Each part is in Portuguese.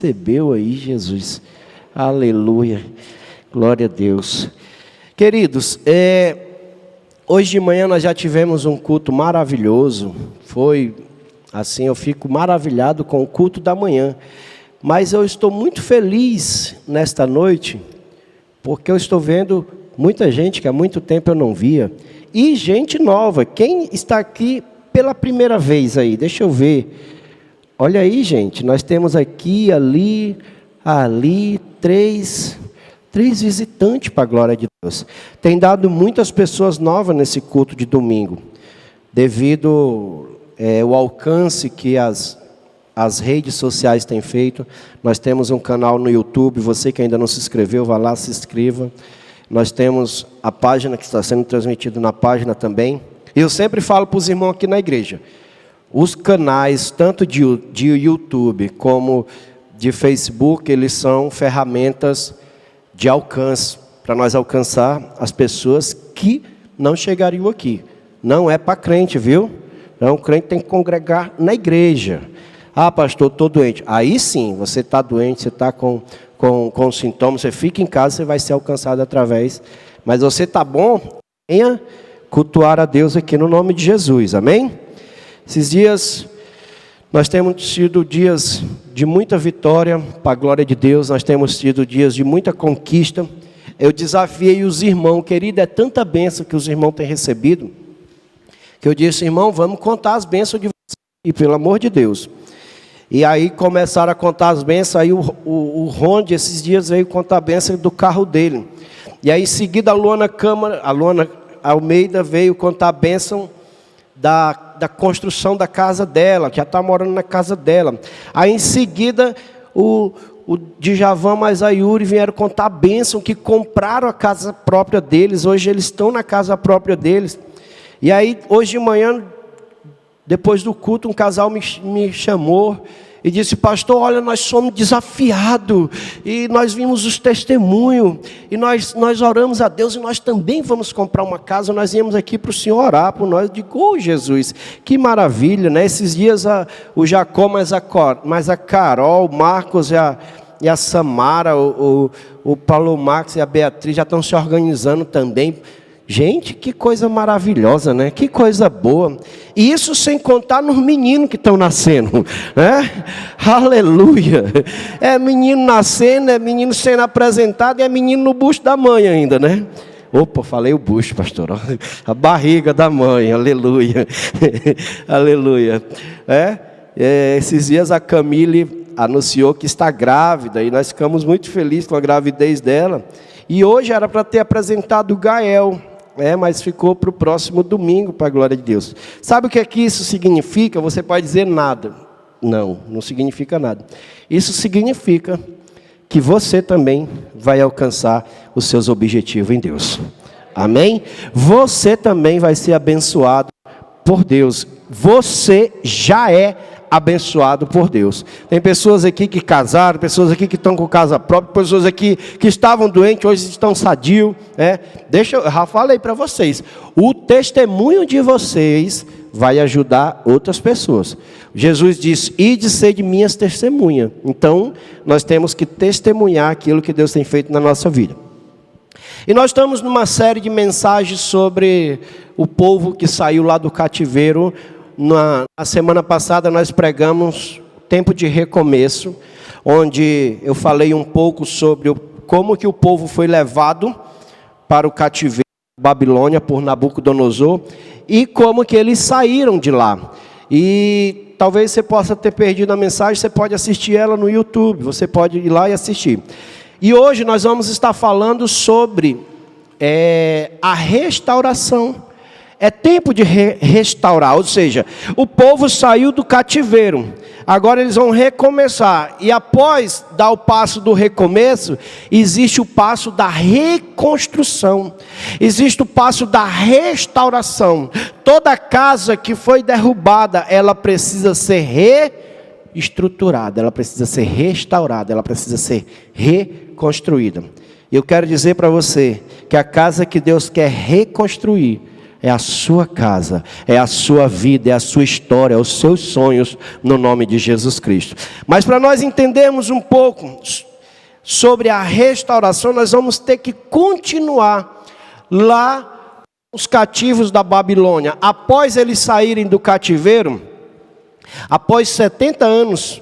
Recebeu aí, Jesus. Aleluia. Glória a Deus. Queridos, hoje de manhã nós já tivemos um culto maravilhoso. Foi assim, eu fico maravilhado com o culto da manhã. Mas eu estou muito feliz nesta noite, porque eu estou vendo muita gente que há muito tempo eu não via. E gente nova. Quem está aqui pela primeira vez aí? Deixa eu ver. Olha aí, gente, nós temos aqui, ali, três visitantes para a glória de Deus. Tem dado muitas pessoas novas nesse culto de domingo, devido ao alcance que as redes sociais têm feito. Nós temos um canal no YouTube, você que ainda não se inscreveu, vá lá, se inscreva. Nós temos a página que está sendo transmitida na página também. E eu sempre falo para os irmãos aqui na igreja, os canais, tanto de YouTube como de Facebook, eles são ferramentas de alcance, para nós alcançar as pessoas que não chegariam aqui. Não é para crente, viu? Então, o crente tem que congregar na igreja. Ah, pastor, estou doente. Aí sim, você está doente, você está com sintomas, você fica em casa, você vai ser alcançado através. Mas você está bom? Venha cultuar a Deus aqui no nome de Jesus, amém? Esses dias, nós temos tido dias de muita vitória, para a glória de Deus, nós temos tido dias de muita conquista. Eu desafiei os irmãos, querido, é tanta bênção que os irmãos têm recebido, que eu disse, irmão, vamos contar as bênçãos de vocês, e pelo amor de Deus. E aí começaram a contar as bênçãos, aí o Ronde, esses dias, veio contar a bênção do carro dele. E aí em seguida a Luana Almeida veio contar a bênção da construção da casa dela, que já está morando na casa dela. Aí em seguida o Djavan mais a Yuri vieram contar a bênção que compraram a casa própria deles. Hoje eles estão na casa própria deles. E aí hoje de manhã, depois do culto, um casal me chamou e disse, pastor, olha, nós somos desafiados, e nós vimos os testemunhos, e nós oramos a Deus, e nós também vamos comprar uma casa, nós íamos aqui para o Senhor orar por nós. Eu digo, oh Jesus, que maravilha, né? Esses dias o Jacó, mais a Carol, o Marcos e a Samara, o Paulo Marcos e a Beatriz já estão se organizando também. Gente, que coisa maravilhosa, né? Que coisa boa. E isso sem contar nos meninos que estão nascendo, né? Aleluia. É menino nascendo, é menino sendo apresentado, e é menino no bucho da mãe ainda, né? Opa, falei o bucho, pastor. A barriga da mãe, aleluia. Aleluia. Esses dias a Camille anunciou que está grávida, e nós ficamos muito felizes com a gravidez dela. E hoje era para ter apresentado o Gael. Mas ficou para o próximo domingo, para a glória de Deus. Sabe o que é que isso significa? Você pode dizer nada. Não significa nada. Isso significa que você também vai alcançar os seus objetivos em Deus. Amém? Você também vai ser abençoado por Deus. Você já é abençoado por Deus. Tem pessoas aqui que casaram, pessoas aqui que estão com casa própria, pessoas aqui que estavam doentes, hoje estão sadios. Eu já falei para vocês, o testemunho de vocês vai ajudar outras pessoas. Jesus disse, ide ser de minhas testemunhas. Então, nós temos que testemunhar aquilo que Deus tem feito na nossa vida. E nós estamos numa série de mensagens sobre o povo que saiu lá do cativeiro. Na semana passada nós pregamos tempo de recomeço, onde eu falei um pouco sobre como que o povo foi levado para o cativeiro da Babilônia por Nabucodonosor e como que eles saíram de lá. E talvez você possa ter perdido a mensagem, você pode assistir ela no YouTube, você pode ir lá e assistir. E hoje nós vamos estar falando sobre a restauração. É tempo de restaurar, ou seja, o povo saiu do cativeiro, agora eles vão recomeçar. E após dar o passo do recomeço, existe o passo da reconstrução, existe o passo da restauração. Toda casa que foi derrubada, ela precisa ser reestruturada, ela precisa ser restaurada, ela precisa ser reconstruída. Eu quero dizer para você que a casa que Deus quer reconstruir, é a sua casa, é a sua vida, é a sua história, é os seus sonhos, no nome de Jesus Cristo. Mas para nós entendermos um pouco sobre a restauração, nós vamos ter que continuar lá os cativos da Babilônia. Após eles saírem do cativeiro, após 70 anos,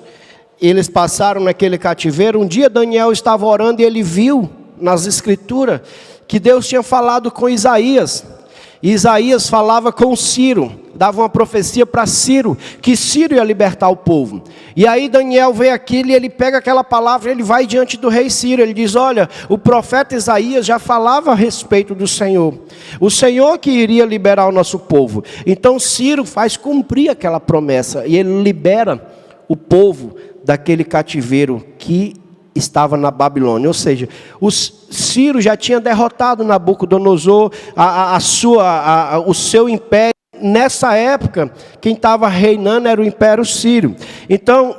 eles passaram naquele cativeiro. Um dia Daniel estava orando e ele viu nas escrituras que Deus tinha falado com Isaías. E Isaías falava com Ciro, dava uma profecia para Ciro, que Ciro ia libertar o povo. E aí Daniel vê aquilo e ele pega aquela palavra, ele vai diante do rei Ciro, ele diz: olha, o profeta Isaías já falava a respeito do Senhor, o Senhor que iria liberar o nosso povo. Então Ciro faz cumprir aquela promessa, e ele libera o povo daquele cativeiro que estava na Babilônia. Ou seja, Ciro já tinha derrotado Nabucodonosor, o seu império. Nessa época, quem estava reinando era o Império Sírio. Então,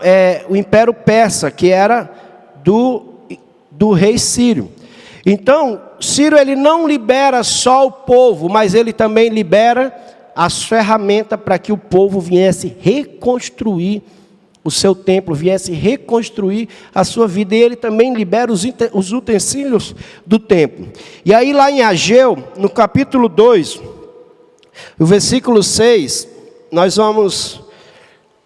o Império Persa, que era do rei Sírio. Então, Ciro, ele não libera só o povo, mas ele também libera as ferramentas para que o povo viesse reconstruir o seu templo, viesse reconstruir a sua vida. E ele também libera os utensílios do templo. E aí lá em Ageu, no capítulo 2, o versículo 6, nós vamos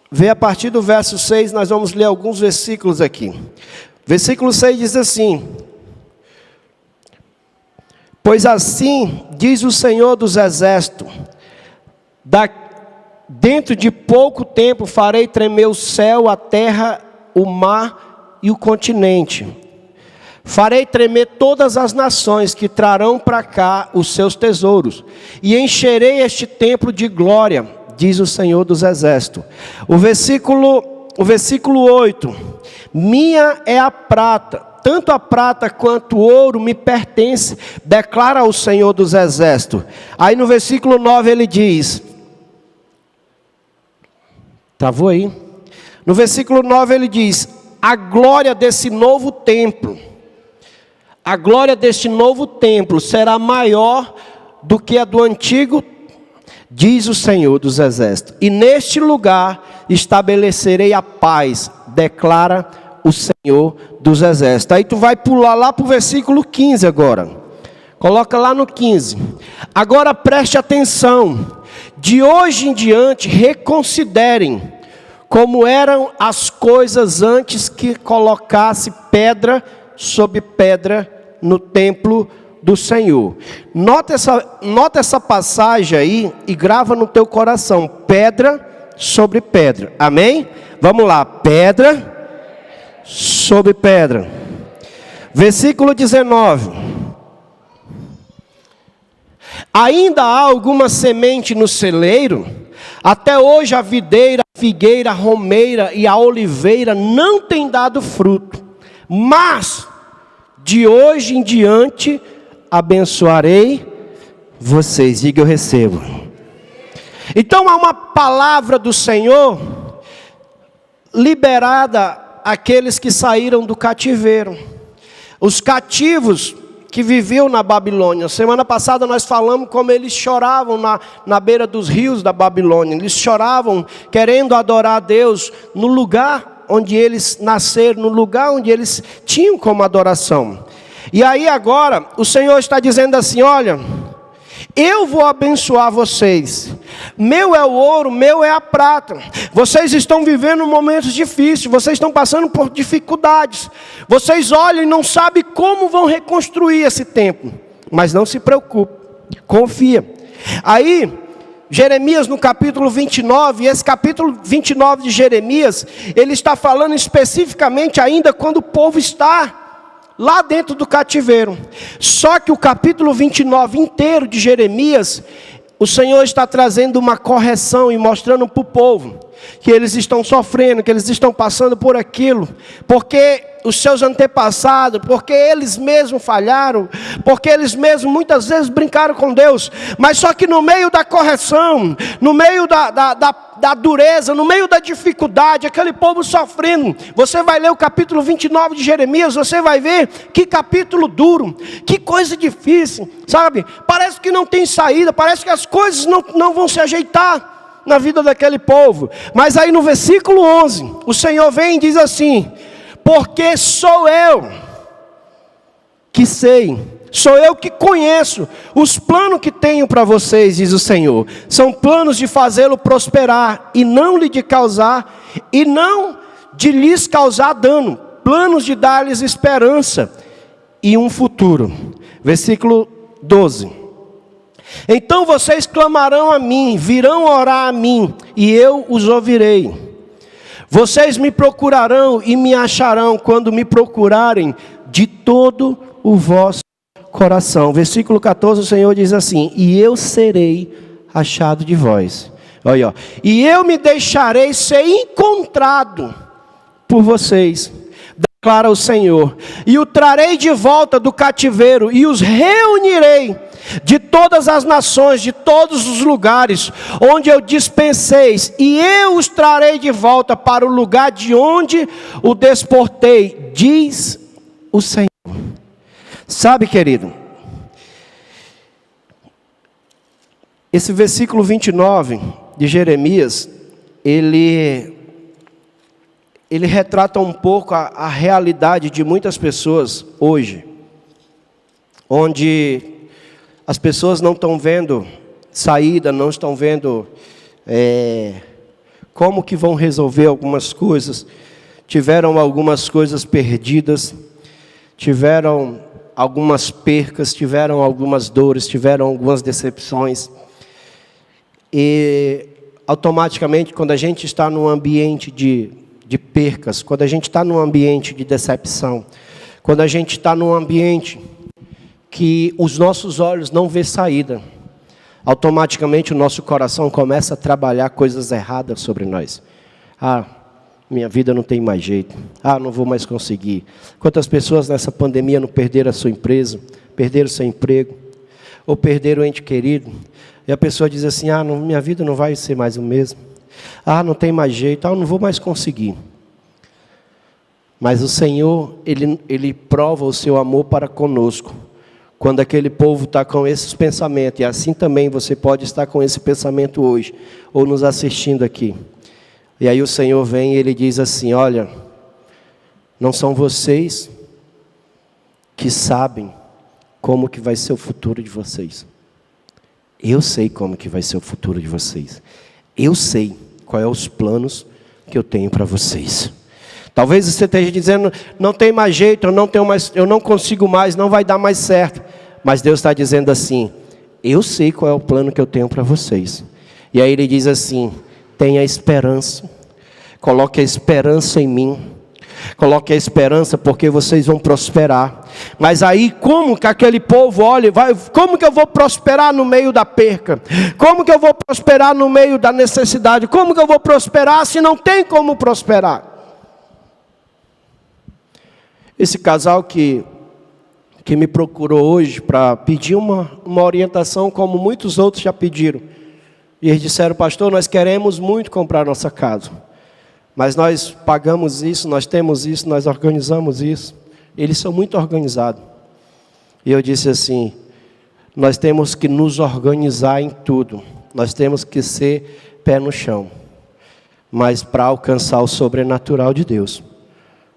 ver a partir do verso 6, nós vamos ler alguns versículos aqui. Versículo 6 diz assim: pois assim diz o Senhor dos Exércitos, dentro de pouco tempo farei tremer o céu, a terra, o mar e o continente. Farei tremer todas as nações que trarão para cá os seus tesouros. E encherei este templo de glória, diz o Senhor dos Exércitos. O versículo 8. Minha é a prata, tanto a prata quanto o ouro me pertence, declara o Senhor dos Exércitos. Aí no versículo 9 ele diz... Travou aí? No versículo 9 ele diz: a glória desse novo templo, a glória deste novo templo será maior do que a do antigo, diz o Senhor dos Exércitos. E neste lugar estabelecerei a paz, declara o Senhor dos Exércitos. Aí tu vai pular lá para o versículo 15 agora. Coloca lá no 15. Agora preste atenção. De hoje em diante, reconsiderem como eram as coisas antes que colocasse pedra sobre pedra no templo do Senhor. Nota essa passagem aí e grava no teu coração: pedra sobre pedra. Amém? Vamos lá, pedra sobre pedra. Versículo 19. Ainda há alguma semente no celeiro? Até hoje a videira, a figueira, a romeira e a oliveira não têm dado fruto. Mas, de hoje em diante, abençoarei vocês. Diga: eu recebo. Então há uma palavra do Senhor liberada àqueles que saíram do cativeiro. Os cativos que viviam na Babilônia. Semana passada nós falamos como eles choravam na beira dos rios da Babilônia. Eles choravam querendo adorar a Deus no lugar onde eles nasceram, no lugar onde eles tinham como adoração. E aí agora o Senhor está dizendo assim: olha, eu vou abençoar vocês. Meu é o ouro, meu é a prata. Vocês estão vivendo momentos difíceis, vocês estão passando por dificuldades. Vocês olham e não sabem como vão reconstruir esse templo. Mas não se preocupe, confia. Aí, Jeremias no capítulo 29, esse capítulo 29 de Jeremias, ele está falando especificamente ainda quando o povo está lá dentro do cativeiro. Só que o capítulo 29 inteiro de Jeremias, o Senhor está trazendo uma correção e mostrando para o povo que eles estão sofrendo, que eles estão passando por aquilo, porque os seus antepassados, porque eles mesmos falharam, porque eles mesmos muitas vezes brincaram com Deus, mas só que no meio da correção, no meio da dureza, no meio da dificuldade, aquele povo sofrendo, você vai ler o capítulo 29 de Jeremias, você vai ver que capítulo duro, que coisa difícil, sabe? Parece que não tem saída, parece que as coisas não vão se ajeitar na vida daquele povo. Mas aí no versículo 11, o Senhor vem e diz assim: porque sou eu que sei, sou eu que conheço os planos que tenho para vocês, diz o Senhor. São planos de fazê-lo prosperar e não lhe de causar, e não de lhes causar dano, planos de dar-lhes esperança e um futuro. Versículo 12. Então vocês clamarão a mim, virão orar a mim, e eu os ouvirei. Vocês me procurarão e me acharão quando me procurarem de todo o vosso coração. Versículo 14, o Senhor diz assim: e eu serei achado de vós. Olha, ó. E eu me deixarei ser encontrado por vocês, declara o Senhor. E o trarei de volta do cativeiro, e os reunirei de todas as nações, de todos os lugares onde eu dispenseis, e eu os trarei de volta para o lugar de onde o desportei, diz o Senhor. Sabe, querido, esse versículo 29 de Jeremias, ele retrata um pouco a realidade de muitas pessoas hoje, onde as pessoas não estão vendo saída, não estão vendo como que vão resolver algumas coisas, tiveram algumas coisas perdidas, tiveram algumas percas, tiveram algumas dores, tiveram algumas decepções. E automaticamente, quando a gente está num ambiente de percas, quando a gente está num ambiente de decepção, quando a gente está num ambiente que os nossos olhos não vê saída, automaticamente o nosso coração começa a trabalhar coisas erradas sobre nós. Ah, minha vida não tem mais jeito. Ah, não vou mais conseguir. Quantas pessoas nessa pandemia não perderam a sua empresa, perderam o seu emprego, ou perderam o ente querido, e a pessoa diz assim: ah, não, minha vida não vai ser mais o mesmo. Ah, não tem mais jeito, ah, eu não vou mais conseguir. Mas o Senhor, Ele prova o seu amor para conosco, quando aquele povo está com esses pensamentos, e assim também você pode estar com esse pensamento hoje, ou nos assistindo aqui. E aí o Senhor vem e Ele diz assim: olha, não são vocês que sabem como que vai ser o futuro de vocês. Eu sei como que vai ser o futuro de vocês. Eu sei quais são os planos que eu tenho para vocês. Talvez você esteja dizendo: não tem mais jeito, eu não consigo mais, não vai dar mais certo. Mas Deus está dizendo assim: eu sei qual é o plano que eu tenho para vocês. E aí Ele diz assim: tenha esperança, coloque a esperança em mim, coloque a esperança, porque vocês vão prosperar. Mas aí como que aquele povo olha, como que eu vou prosperar no meio da perca? Como que eu vou prosperar no meio da necessidade? Como que eu vou prosperar se não tem como prosperar? Esse casal que me procurou hoje para pedir uma orientação, como muitos outros já pediram. E eles disseram: pastor, nós queremos muito comprar nossa casa, mas nós pagamos isso, nós temos isso, nós organizamos isso. Eles são muito organizados. E eu disse assim: nós temos que nos organizar em tudo. Nós temos que ser pé no chão. Mas para alcançar o sobrenatural de Deus,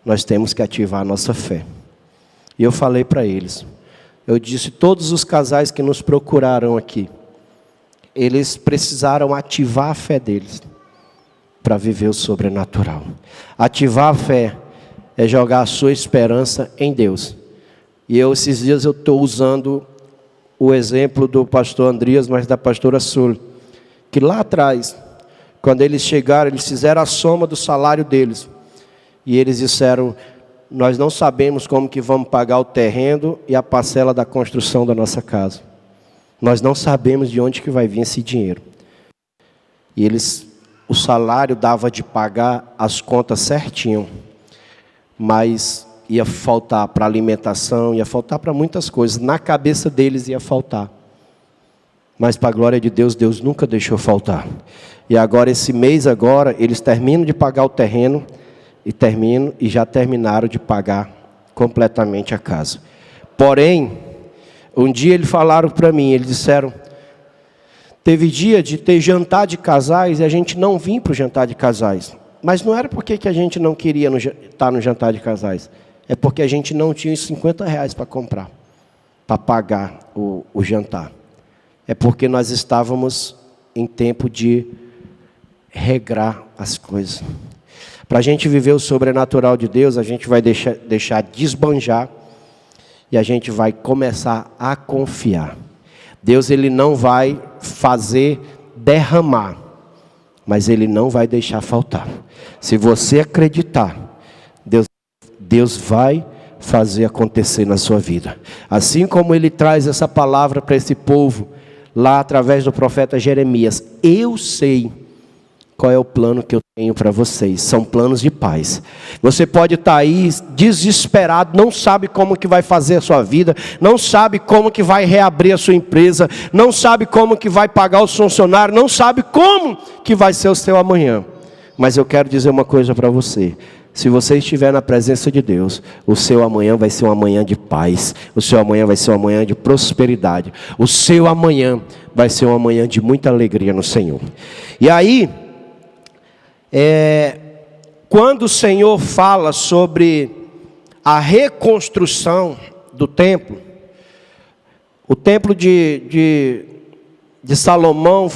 nós temos que ativar a nossa fé. E eu falei para eles, eu disse: todos os casais que nos procuraram aqui, eles precisaram ativar a fé deles para viver o sobrenatural. Ativar a fé é jogar a sua esperança em Deus. E esses dias eu estou usando o exemplo do pastor Andrias, mas da pastora Sul, que lá atrás, quando eles chegaram, eles fizeram a soma do salário deles. E eles disseram: nós não sabemos como que vamos pagar o terreno e a parcela da construção da nossa casa. Nós não sabemos de onde que vai vir esse dinheiro. E o salário dava de pagar as contas certinho. Mas ia faltar para alimentação, ia faltar para muitas coisas. Na cabeça deles ia faltar. Mas para a glória de Deus, Deus nunca deixou faltar. E agora, esse mês agora, eles terminam de pagar o terreno, e já terminaram de pagar completamente a casa. Porém, um dia eles falaram para mim, eles disseram, teve dia de ter jantar de casais e a gente não vinha para o jantar de casais. Mas não era porque que a gente não queria estar no jantar de casais. É porque a gente não tinha os R$50 para comprar, para pagar o jantar. É porque nós estávamos em tempo de regrar as coisas. Para a gente viver o sobrenatural de Deus, a gente vai deixar desbanjar e a gente vai começar a confiar. Deus, Ele não vai fazer derramar, mas Ele não vai deixar faltar. Se você acreditar, Deus vai fazer acontecer na sua vida. Assim como Ele traz essa palavra para esse povo, lá através do profeta Jeremias, eu sei qual é o plano que eu tenho para vocês. São planos de paz. Você pode estar aí desesperado, não sabe como que vai fazer a sua vida, não sabe como que vai reabrir a sua empresa, não sabe como que vai pagar os funcionários, não sabe como que vai ser o seu amanhã. Mas eu quero dizer uma coisa para você. Se você estiver na presença de Deus, o seu amanhã vai ser um amanhã de paz. O seu amanhã vai ser um amanhã de prosperidade. O seu amanhã vai ser um amanhã de muita alegria no Senhor. E aí, quando o Senhor fala sobre a reconstrução do templo, o templo de Salomão,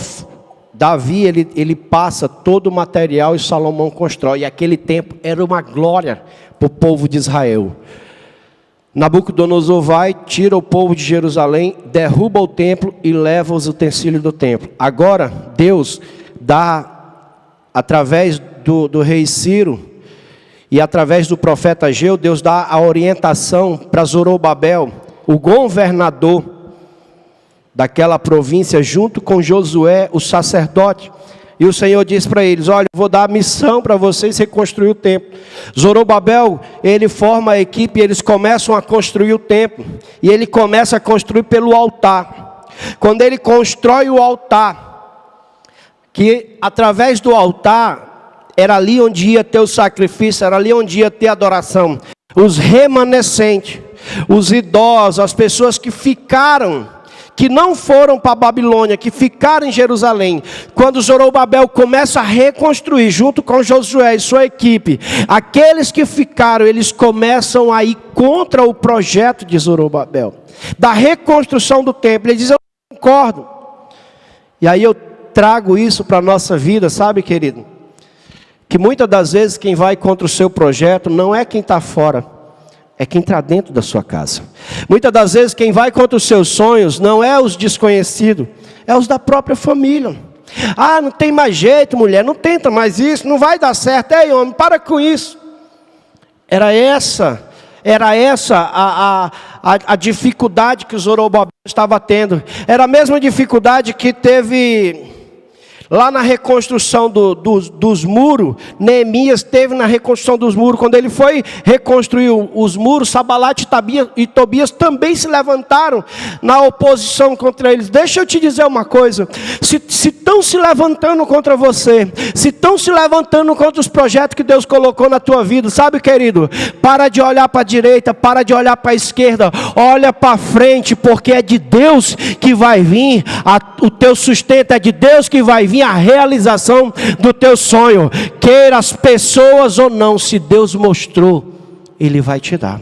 Davi, ele passa todo o material e Salomão constrói. E aquele templo era uma glória para o povo de Israel. Nabucodonosor vai, tira o povo de Jerusalém, derruba o templo e leva os utensílios do templo. Agora, Deus dá, através do rei Ciro e através do profeta Ageu, Deus dá a orientação para Zorobabel, o governador daquela província, junto com Josué, o sacerdote. E o Senhor diz para eles, olha, eu vou dar a missão para vocês reconstruir o templo. Zorobabel, ele forma a equipe e eles começam a construir o templo. E ele começa a construir pelo altar. Quando ele constrói o altar, que através do altar, era ali onde ia ter o sacrifício, era ali onde ia ter a adoração. Os remanescentes, os idosos, as pessoas que ficaram, que não foram para a Babilônia, que ficaram em Jerusalém. Quando Zorobabel começa a reconstruir, junto com Josué e sua equipe, aqueles que ficaram, eles começam a ir contra o projeto de Zorobabel, da reconstrução do templo. Eles dizem, eu não concordo. E aí eu trago isso para a nossa vida, sabe, querido? Que muitas das vezes quem vai contra o seu projeto não é quem está fora, é quem está dentro da sua casa. Muitas das vezes quem vai contra os seus sonhos não é os desconhecidos, é os da própria família. Ah, não tem mais jeito, mulher, não tenta mais isso, não vai dar certo. Ei, homem, para com isso. Era essa a dificuldade que o Zorobabel estava tendo. Era a mesma dificuldade que teve lá na reconstrução dos muros. Neemias teve na reconstrução dos muros. Quando ele foi reconstruir os muros, Sanbalat e Tobias também se levantaram na oposição contra eles. Deixa eu te dizer uma coisa. Se estão se levantando contra você, se estão se levantando contra os projetos que Deus colocou na tua vida, sabe, querido? Para de olhar para a direita, para de olhar para a esquerda, olha para frente, porque é de Deus que vai vir o teu sustento, é de Deus que vai vir a realização do teu sonho. Queira as pessoas ou não, se Deus mostrou, Ele vai te dar.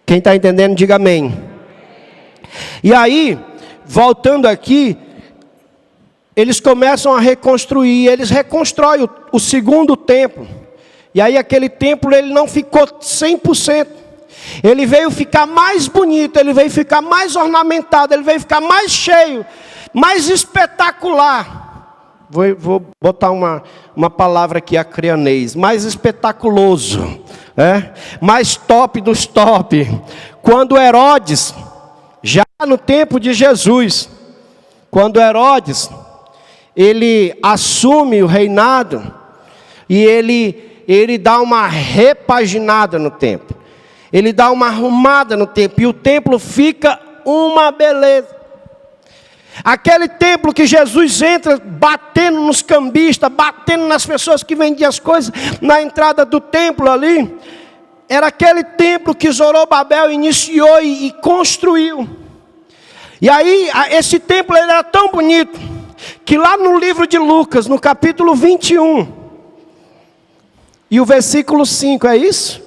Quem está entendendo, diga amém. E aí, voltando aqui, eles começam a reconstruir, eles reconstroem o segundo templo. E aí aquele templo, ele não ficou 100%. Ele veio ficar mais bonito, ele veio ficar mais ornamentado, ele veio ficar mais cheio, mais espetacular. Vou botar uma palavra aqui, acreanês, mais espetaculoso, mais top dos top. Quando Herodes, já no tempo de Jesus, quando Herodes, ele assume o reinado, e ele ele dá uma repaginada no templo. Ele dá uma arrumada no templo e o templo fica uma beleza. Aquele templo que Jesus entra batendo nos cambistas, batendo nas pessoas que vendiam as coisas na entrada do templo ali, era aquele templo que Zorobabel iniciou e construiu. E aí esse templo ele era tão bonito que lá no livro de Lucas, no capítulo 21 e o versículo 5, é isso?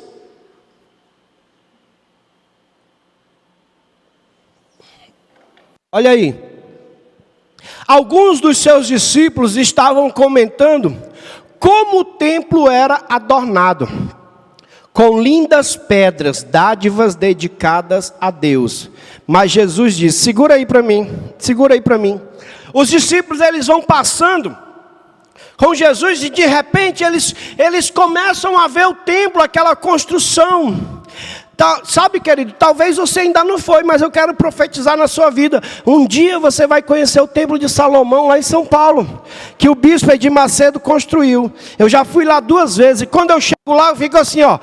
Olha aí. Alguns dos seus discípulos estavam comentando como o templo era adornado com lindas pedras, dádivas dedicadas a Deus. Mas Jesus disse: segura aí para mim, segura aí para mim. Os discípulos eles vão passando com Jesus e de repente eles começam a ver o templo, aquela construção. Sabe, querido, talvez você ainda não foi, mas eu quero profetizar na sua vida. Um dia você vai conhecer o templo de Salomão lá em São Paulo, que o bispo Edir Macedo construiu. Eu já fui lá 2 vezes, e quando eu chego lá eu fico assim, ó.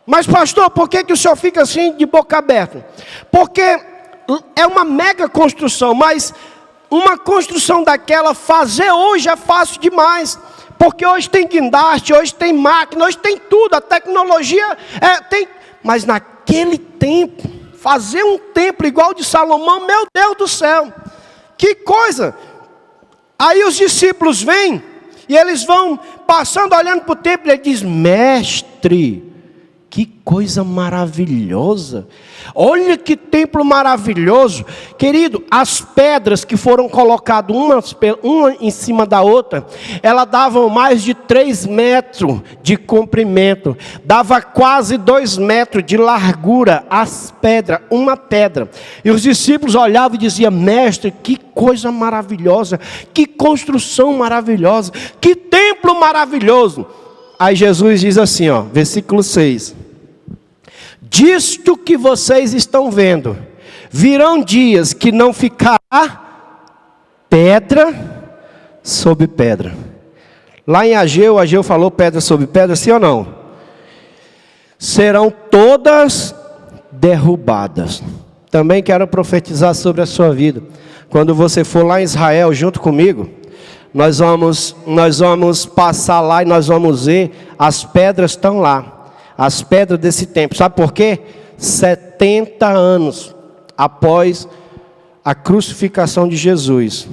Mas pastor, por que o senhor fica assim de boca aberta? Porque é uma mega construção, mas uma construção daquela fazer hoje é fácil demais. Porque hoje tem guindaste, hoje tem máquina, hoje tem tudo, a tecnologia tem. Mas naquele tempo, fazer um templo igual de Salomão, meu Deus do céu, que coisa! Aí os discípulos vêm, e eles vão passando, olhando para o templo, e ele diz: mestre, que coisa maravilhosa, olha que templo maravilhoso. Querido, as pedras que foram colocadas uma em cima da outra, elas davam mais de 3 metros de comprimento, dava quase 2 metros de largura, as pedras, uma pedra. E os discípulos olhavam e diziam: mestre, que coisa maravilhosa, que construção maravilhosa, que templo maravilhoso. Aí Jesus diz assim, ó, versículo 6. Disto que vocês estão vendo, virão dias que não ficará pedra sobre pedra. Lá em Ageu falou pedra sobre pedra, sim ou não? Serão todas derrubadas. Também quero profetizar sobre a sua vida. Quando você for lá em Israel junto comigo, nós vamos passar lá e nós vamos ver, as pedras estão lá. As pedras desse templo. Sabe por quê? 70 anos após a crucificação de Jesus,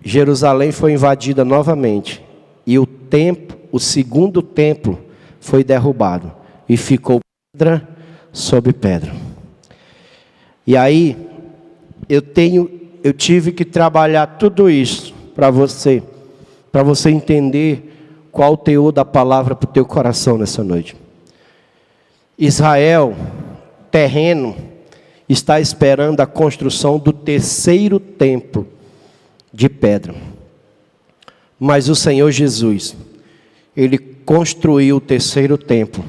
Jerusalém foi invadida novamente. E o segundo templo foi derrubado. E ficou pedra sobre pedra. E aí, eu tive que trabalhar tudo isso para você entender qual o teor da palavra para o teu coração nessa noite. Israel, terreno, está esperando a construção do 3º templo de pedra. Mas o Senhor Jesus, Ele construiu o 3º templo,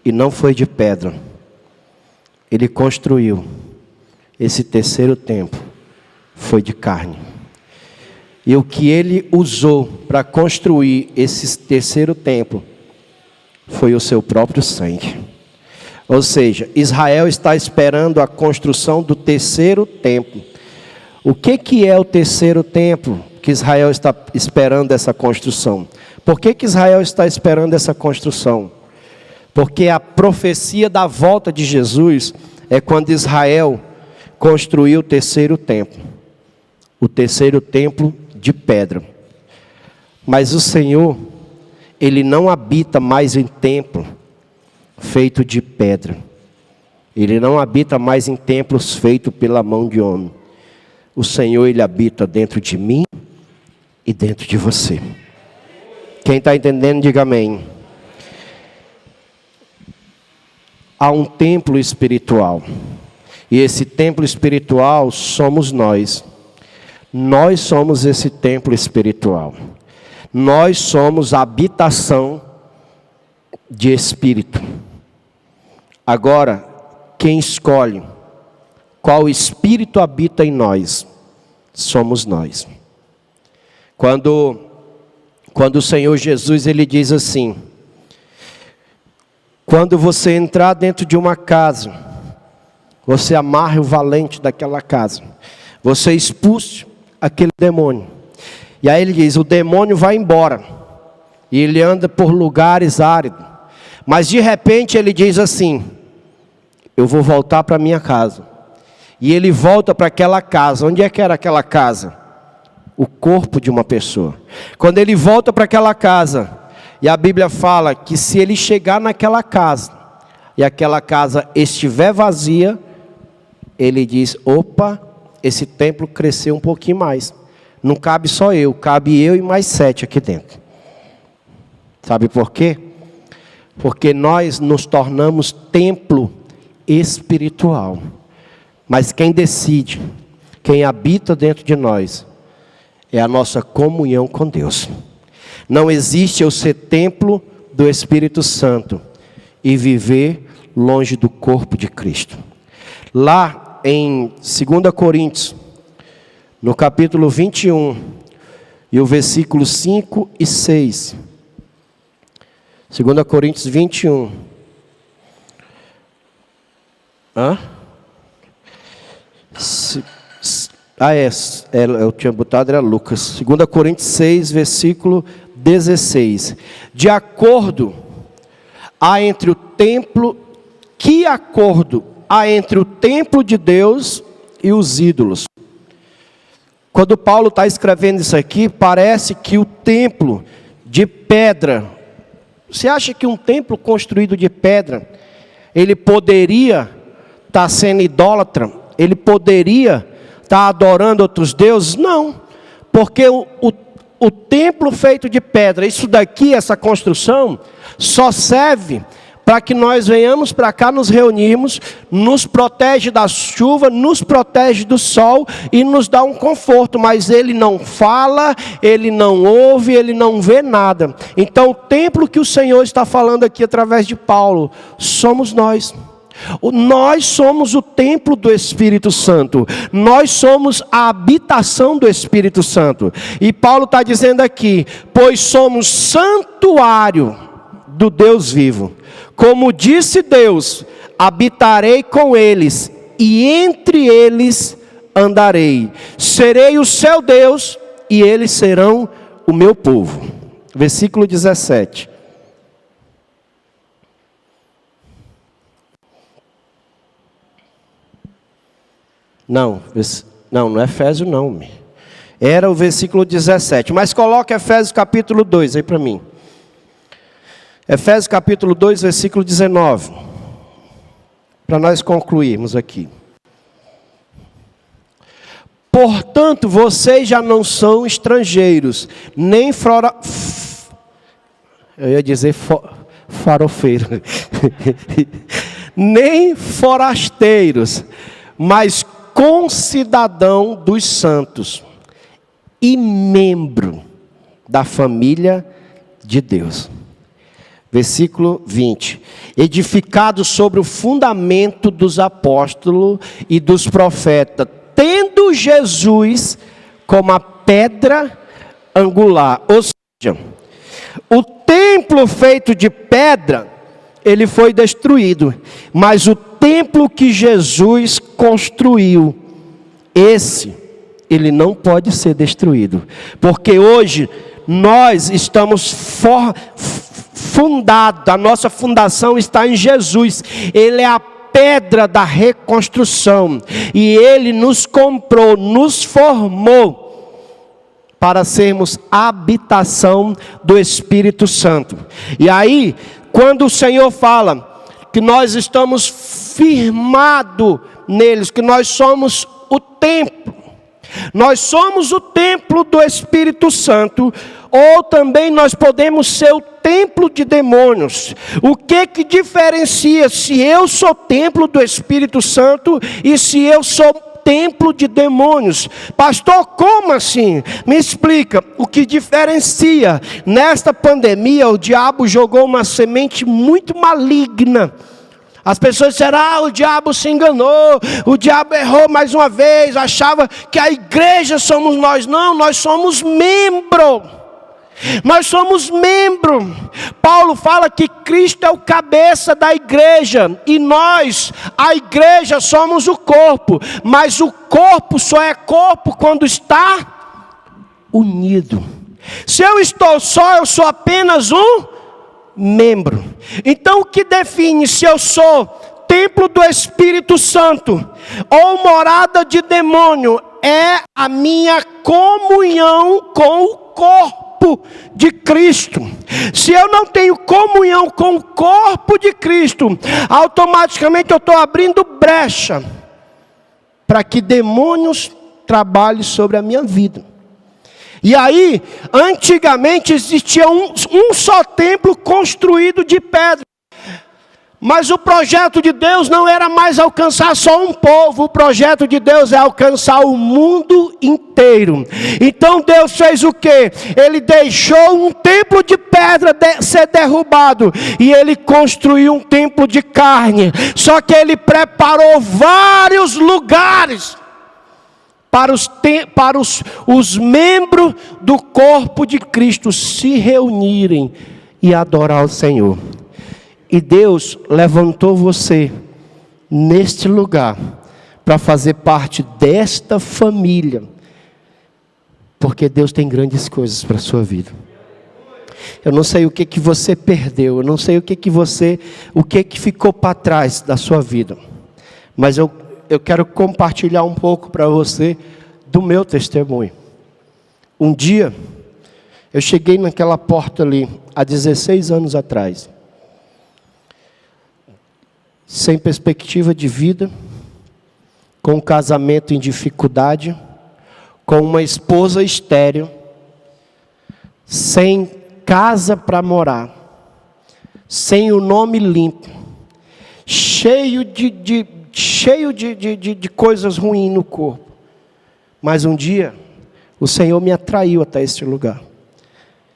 e não foi de pedra. Ele construiu esse 3º templo, foi de carne. E o que ele usou para construir esse 3º templo foi o seu próprio sangue. Ou seja, Israel está esperando a construção do 3º templo. O que é o 3º templo que Israel está esperando essa construção? Por que Israel está esperando essa construção? Porque a profecia da volta de Jesus é quando Israel construiu o 3º templo. O 3º templo de pedra. Mas o Senhor, Ele não habita mais em templo feito de pedra. Ele não habita mais em templos feitos pela mão de homem. O Senhor, Ele habita dentro de mim e dentro de você. Quem está entendendo, diga amém. Há um templo espiritual. E esse templo espiritual somos nós. Nós somos esse templo espiritual. Nós somos a habitação de espírito. Agora, quem escolhe qual espírito habita em nós, somos nós. Quando quando o Senhor Jesus, ele diz assim: quando você entrar dentro de uma casa, você amarre o valente daquela casa, você expulse aquele demônio. E aí ele diz, o demônio vai embora, e ele anda por lugares áridos, mas de repente ele diz assim: eu vou voltar para minha casa. E ele volta para aquela casa. Onde é que era aquela casa? O corpo de uma pessoa. Quando ele volta para aquela casa, e a Bíblia fala que se ele chegar naquela casa, e aquela casa estiver vazia, ele diz, opa, esse templo cresceu um pouquinho mais. Não cabe só eu, cabe eu e mais 7 aqui dentro. Sabe por quê? Porque nós nos tornamos templo espiritual. Mas quem decide, quem habita dentro de nós, é a nossa comunhão com Deus. Não existe eu ser templo do Espírito Santo e viver longe do corpo de Cristo. Lá em 2 Coríntios, no capítulo 21, e o versículo 5 e 6. 2 Coríntios 21. Eu tinha botado, era Lucas. 2 Coríntios 6, versículo 16. De acordo há entre o templo, que acordo há entre o templo de Deus e os ídolos? Quando Paulo está escrevendo isso aqui, parece que o templo de pedra, você acha que um templo construído de pedra, ele poderia estar sendo idólatra? Ele poderia estar adorando outros deuses? Não, porque o templo feito de pedra, isso daqui, essa construção, só serve para que nós venhamos para cá nos reunirmos, nos protege da chuva, nos protege do sol e nos dá um conforto, mas ele não fala, ele não ouve, ele não vê nada. Então o templo que o Senhor está falando aqui através de Paulo, somos nós. Nós somos o templo do Espírito Santo, nós somos a habitação do Espírito Santo. E Paulo está dizendo aqui, pois somos santuário do Deus vivo. Como disse Deus, habitarei com eles, e entre eles andarei. Serei o seu Deus, e eles serão o meu povo. Versículo 17. Não é Efésios não. Era o versículo 17. Mas coloca Efésios capítulo 2 aí para mim. Efésios capítulo 2, versículo 19. Para nós concluirmos aqui. Portanto, vocês já não são estrangeiros, nem farofeiros, nem forasteiros, mas concidadão dos santos e membro da família de Deus. Versículo 20. Edificado sobre o fundamento dos apóstolos e dos profetas, tendo Jesus como a pedra angular. Ou seja, o templo feito de pedra, ele foi destruído, mas o templo que Jesus construiu, ele não pode ser destruído, porque hoje nós estamos fundados, a nossa fundação está em Jesus. Ele é a pedra da reconstrução, e Ele nos comprou, nos formou para sermos habitação do Espírito Santo. E aí, quando o Senhor fala que nós estamos firmados neles, que nós somos o templo, nós somos o templo do Espírito Santo, ou também nós podemos ser o templo de demônios. O que diferencia se eu sou templo do Espírito Santo e se eu sou templo de demônios? Pastor, como assim? Me explica. O que diferencia? Nesta pandemia, o diabo jogou uma semente muito maligna. As pessoas disseram, o diabo se enganou, o diabo errou mais uma vez, achava que a igreja somos nós. Não, nós somos membro. Nós somos membro. Paulo fala que Cristo é o cabeça da igreja, e nós, a igreja, somos o corpo. Mas o corpo só é corpo quando está unido. Se eu estou só, eu sou apenas um membro. Então o que define se eu sou templo do Espírito Santo ou morada de demônio é a minha comunhão com o corpo de Cristo. Se eu não tenho comunhão com o corpo de Cristo, automaticamente eu estou abrindo brecha para que demônios trabalhem sobre a minha vida. E aí, antigamente existia um só templo construído de pedra. Mas o projeto de Deus não era mais alcançar só um povo. O projeto de Deus é alcançar o mundo inteiro. Então Deus fez o quê? Ele deixou um templo de pedra ser derrubado, e Ele construiu um templo de carne. Só que Ele preparou vários lugares para os membros do corpo de Cristo se reunirem e adorar o Senhor. E Deus levantou você neste lugar para fazer parte desta família, porque Deus tem grandes coisas para a sua vida. Eu não sei o que você perdeu, eu não sei o que ficou para trás da sua vida, mas eu quero compartilhar um pouco para você do meu testemunho. Um dia, eu cheguei naquela porta ali, há 16 anos atrás, sem perspectiva de vida, com um casamento em dificuldade, com uma esposa estéril, sem casa para morar, sem o nome limpo, cheio de coisas ruins no corpo. Mas um dia, o Senhor me atraiu até este lugar.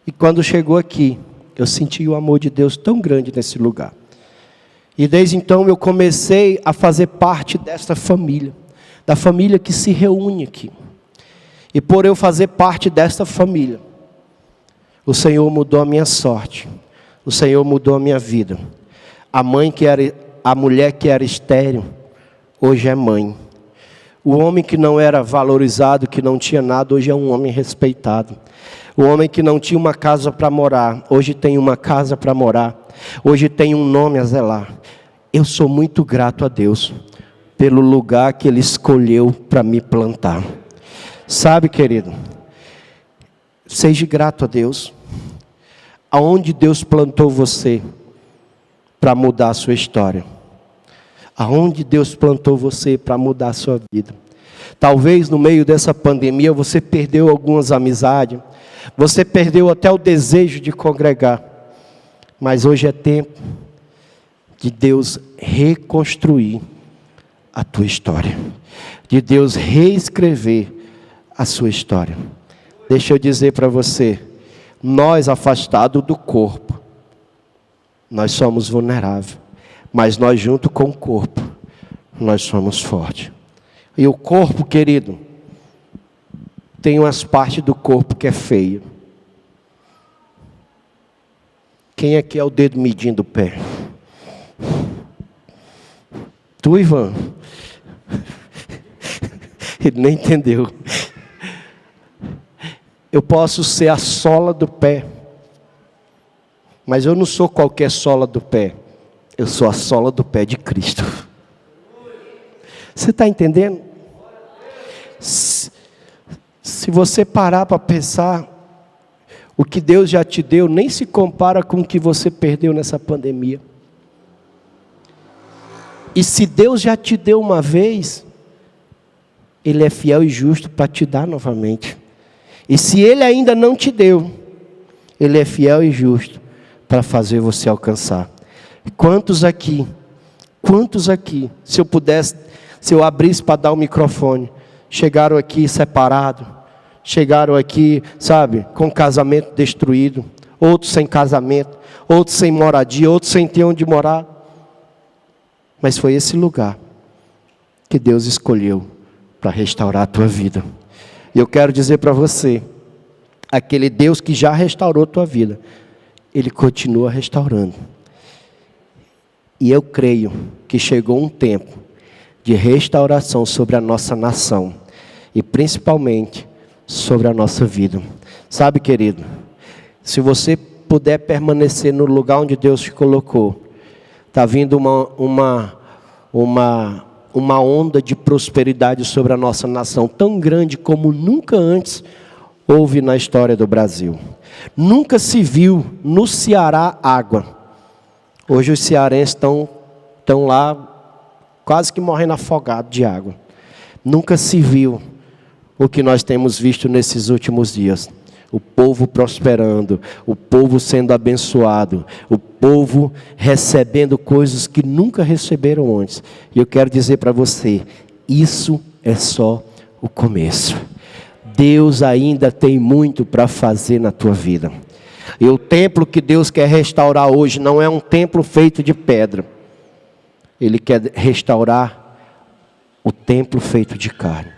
E quando chegou aqui, eu senti o amor de Deus tão grande nesse lugar. E desde então eu comecei a fazer parte desta família, da família que se reúne aqui. E por eu fazer parte desta família, o Senhor mudou a minha sorte, o Senhor mudou a minha vida. A mulher que era estéril, hoje é mãe. O homem que não era valorizado, que não tinha nada, hoje é um homem respeitado. O homem que não tinha uma casa para morar, hoje tem uma casa para morar. Hoje tem um nome a zelar. Eu sou muito grato a Deus pelo lugar que Ele escolheu para me plantar. Sabe, querido, seja grato a Deus. Aonde Deus plantou você para mudar a sua história. Aonde Deus plantou você para mudar a sua vida. Talvez no meio dessa pandemia você perdeu algumas amizades. Você perdeu até o desejo de congregar. Mas hoje é tempo de Deus reconstruir a tua história. De Deus reescrever a sua história. Deixa eu dizer para você, nós afastados do corpo, nós somos vulneráveis. Mas nós junto com o corpo, nós somos fortes. E o corpo, querido, tem umas partes do corpo que é feio. Quem aqui é o dedo medindo o pé? Tu, Ivan? Ele nem entendeu. Eu posso ser a sola do pé, mas eu não sou qualquer sola do pé. Eu sou a sola do pé de Cristo. Você está entendendo? Se você parar para pensar, o que Deus já te deu nem se compara com o que você perdeu nessa pandemia. E se Deus já te deu uma vez, Ele é fiel e justo para te dar novamente. E se Ele ainda não te deu, Ele é fiel e justo para fazer você alcançar. Quantos aqui, se eu abrisse para dar o microfone, chegaram aqui separados, chegaram aqui, sabe, com casamento destruído, outros sem casamento, outros sem moradia, outros sem ter onde morar. Mas foi esse lugar que Deus escolheu para restaurar a tua vida. E eu quero dizer para você, aquele Deus que já restaurou a tua vida, Ele continua restaurando. E eu creio que chegou um tempo de restauração sobre a nossa nação, e principalmente sobre a nossa vida. Sabe, querido, se você puder permanecer no lugar onde Deus te colocou, está vindo uma onda de prosperidade sobre a nossa nação, tão grande como nunca antes houve na história do Brasil. Nunca se viu no Ceará água. Hoje os cearenses estão lá quase que morrendo afogados de água. Nunca se viu o que nós temos visto nesses últimos dias. O povo prosperando, o povo sendo abençoado, o povo recebendo coisas que nunca receberam antes. E eu quero dizer para você, isso é só o começo. Deus ainda tem muito para fazer na tua vida. E o templo que Deus quer restaurar hoje não é um templo feito de pedra. Ele quer restaurar o templo feito de carne.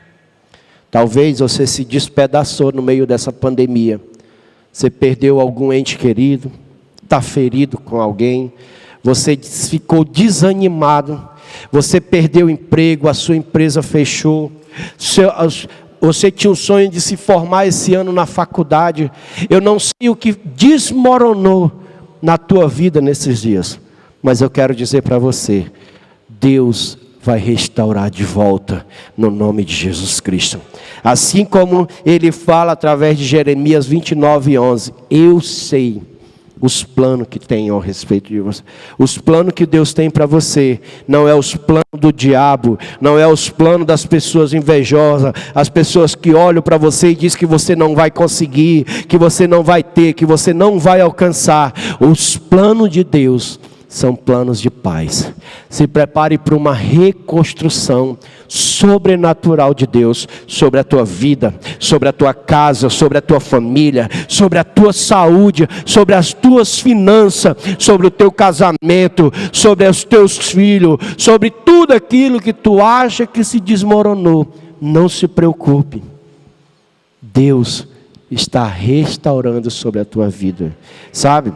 Talvez você se despedaçou no meio dessa pandemia. Você perdeu algum ente querido, está ferido com alguém, você ficou desanimado, você perdeu o emprego, a sua empresa fechou, você tinha o sonho de se formar esse ano na faculdade. Eu não sei o que desmoronou na tua vida nesses dias, mas eu quero dizer para você, Deus vai restaurar de volta no nome de Jesus Cristo. Assim como Ele fala através de Jeremias 29:11, eu sei os planos que tenho a respeito de você. Os planos que Deus tem para você, não é os planos do diabo, não é os planos das pessoas invejosas, as pessoas que olham para você e dizem que você não vai conseguir, que você não vai ter, que você não vai alcançar. Os planos de Deus são planos de paz. Se prepare para uma reconstrução sobrenatural de Deus sobre a tua vida, sobre a tua casa, sobre a tua família, sobre a tua saúde, sobre as tuas finanças, sobre o teu casamento, sobre os teus filhos, sobre tudo aquilo que tu acha que se desmoronou. Não se preocupe. Deus está restaurando sobre a tua vida. Sabe?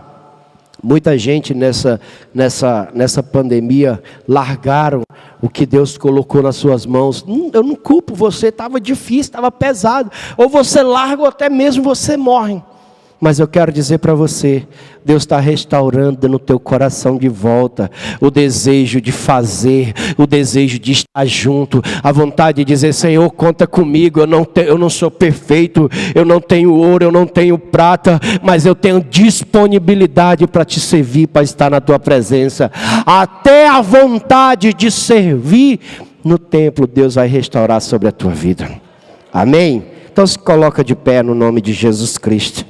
Muita gente nessa pandemia largaram o que Deus colocou nas suas mãos. Eu não culpo você, estava difícil, estava pesado. Ou você larga ou até mesmo você morre. Mas eu quero dizer para você, Deus está restaurando no teu coração de volta o desejo de fazer, o desejo de estar junto, a vontade de dizer, Senhor, conta comigo, eu não sou perfeito, eu não tenho ouro, eu não tenho prata, mas eu tenho disponibilidade para te servir, para estar na tua presença. Até a vontade de servir no templo, Deus vai restaurar sobre a tua vida. Amém? Então se coloca de pé no nome de Jesus Cristo.